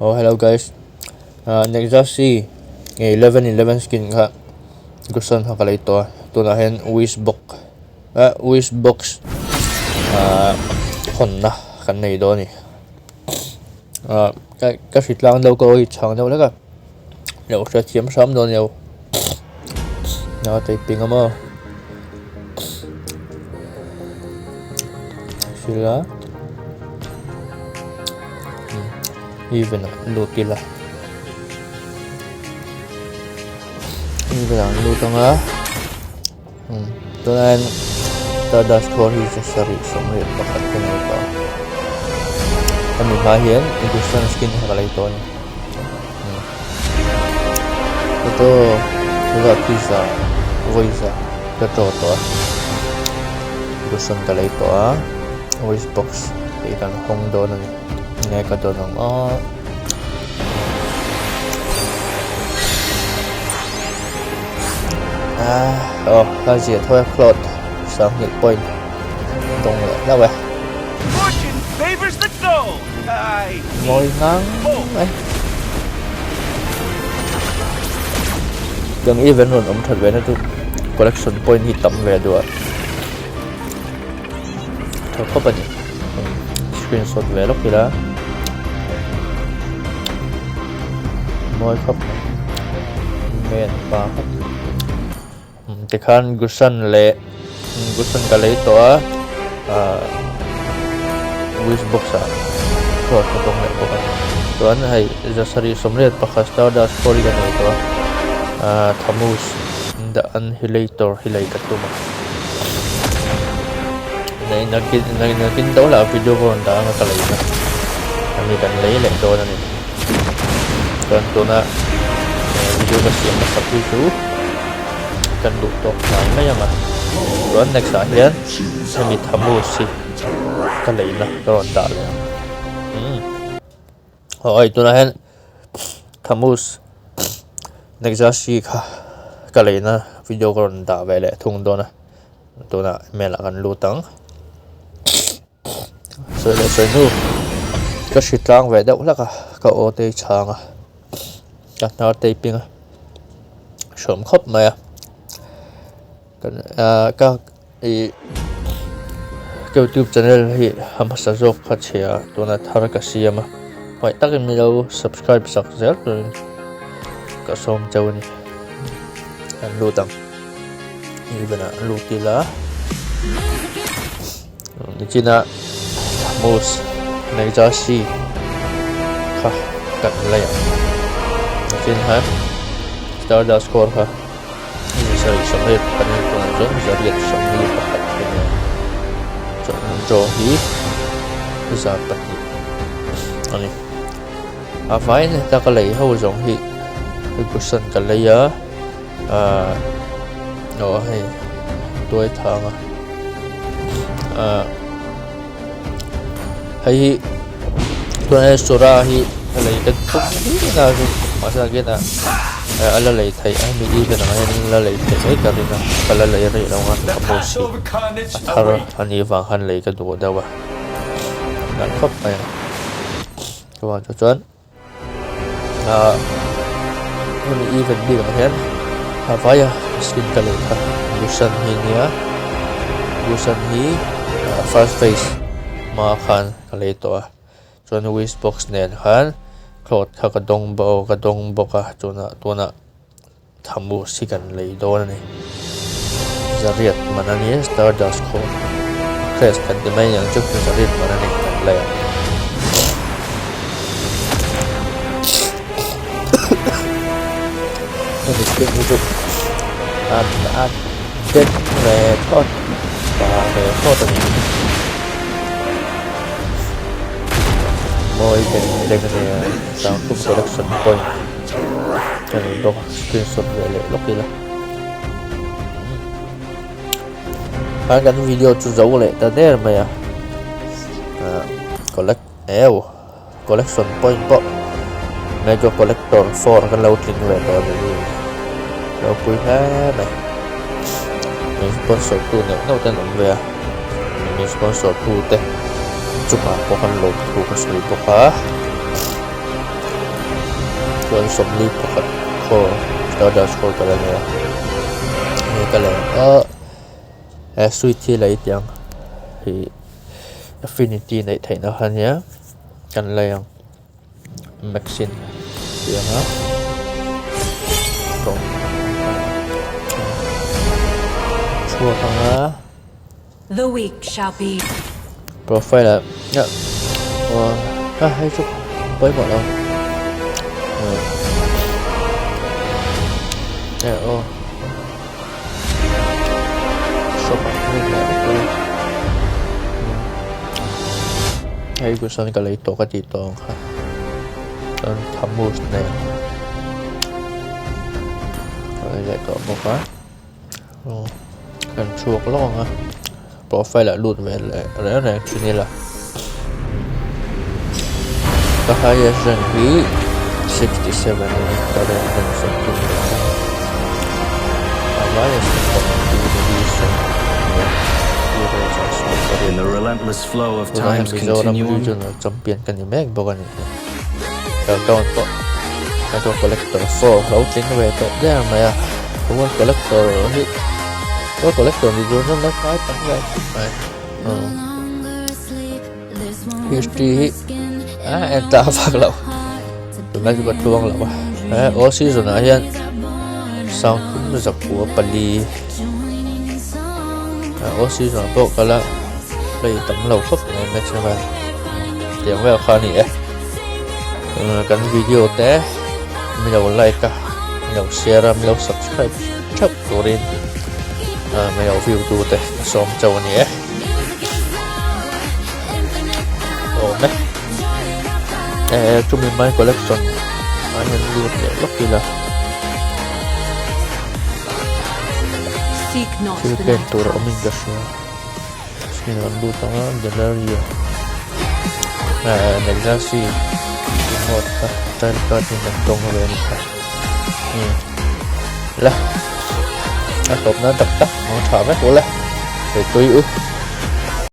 Oh, hello guys. Nexa si 11 skin ka. Gusto na kalay ito. Tunahin wish box. Kon na kanay doon eh. Kasi lang daw ko chang daw laga. Nếu sẽ chiếm sớm doon nhiều. Nào typing mo. Sila. Even lutila. Even ang lutang tunan tada story sa sari sumrit pakat ko na ito. Kami bahian, gusto na skin nakalay ito. Ito sudah pizza, voice katoto. Gusto nakalay ito voice box. Ikan hong doon Nexa doon cái gì thôi clot sang hiện point đồng lại đâu vậy ngồi ngang ấy đừng event luôn ông thật về nó tụ collection point thì tầm về được thôi có bao nhiêu screenshot về lúc gì đó môi khóc men và thì khan gusan ka lei to wish box ko tong le ko tuan hai jasari somret pakhasta da story ga nei to Thamuz the annihilator hilai ka tuma nei nakin do la video ko da nga ka lei na ami kan lei le do na ni tuan tuna video ka siam na patu su kan luto na yang tuan Nexa hian mi Thamuz si ka leina ron da le oi tuna hen Thamuz Nexa si ka leina video ron da ve le thung do na tuna mela kan lutang so le so nu ka shitang ve da la ka o te changa ka na te ping shom khop ma các YouTube channel hi ham sa jok kha chhia tuna thar ka siama hoi takin mi lo subscribe sak zel ka som chawni an lutang ibana lutila ni china Thamuz Nexa si kha kan laya chin ha stardust score ha sari samret panin ko jon zariat samri pakat kene jo hi za pati ani afain ta ka lei ho jong hi kusan ka leia no hai toy thanga hai toy sura hi lei ka na masa ge na ala lei thai mi even la lei thai ka rina kala lei ri lo nga Thamuz thar ani wang han lei ka do da wa nan khop ai ko wa chuan mi even bi ga hen ha vaya skin ka lei ka gusan hi first face ma khan ka lei to chuan wish box nen khan clot kha ka dong bo ka tuna Thamuz si kan lei do na ni zariat manani stardust ko crest kan de mai yang chuk zariat manani kan lei ni ke ni chuk an det re thot ba re thot ni moi kan de kan sang tu collection point kan do screenshot về lokila kan video chu zo le ta der maya collection point po mega collector 4 kan lo tling về to ni lo pui ha này mình sponsor tu ne no tan về mình sponsor tu te chu pa po kan lo tu ka sui po ka ส่วนสมรีปกติโคสตาร์ดัสโคกันเลยนี่กันเลยสวิตที่ไหลเตียงที่ affinity ในไทยนะฮะเนี่ยกันเลยแม็กซินเดี๋ยวนะตรงชัวร์ฟังนะ The weak shall be โปรไฟล์แล้วเนี่ยให้ชุบไปหมดแล้วเนี่ยชุบไม่ได้เลยให้กุศลกันเลยตัวกติตองค่ะตอนทำมูสเนี่ยอะไรใหญ่ต่อบอกว่ากันชัวร์ล่องอ่ะโปรไฟล์ละรูดไว้เลยแล้วไหนทีนี้ล่ะBahaya Zhenghi 67 ini pada dan satu bahaya Indonesia In the relentless flow of time's continuum, champion kan ni meg bukan ini kalau untuk atau kolektor for laut ini betul dia maya bukan kolektor ni kolektor di zona nak kait tangga history em ta phật lậu tụi nó cứ bật chuông lậu ở season này hiện sau cũng dập của Bali ở season bộ cái là đây tấm lậu khóc này mấy xem bạn tiếng về khan nhỉ cái video té mình đầu like cả mình đầu share mình đầu subscribe chấp rồi đi mình đầu view tu té xóm châu nhỉ ồ chúng mình may collection anh em luôn để lúc kia là khi bên tôi đã mình gặp rồi xin lỗi luôn tao giờ là gì Nexa si một tay card thì mình tung về là hộp nó tập nó thở mấy của là để tôi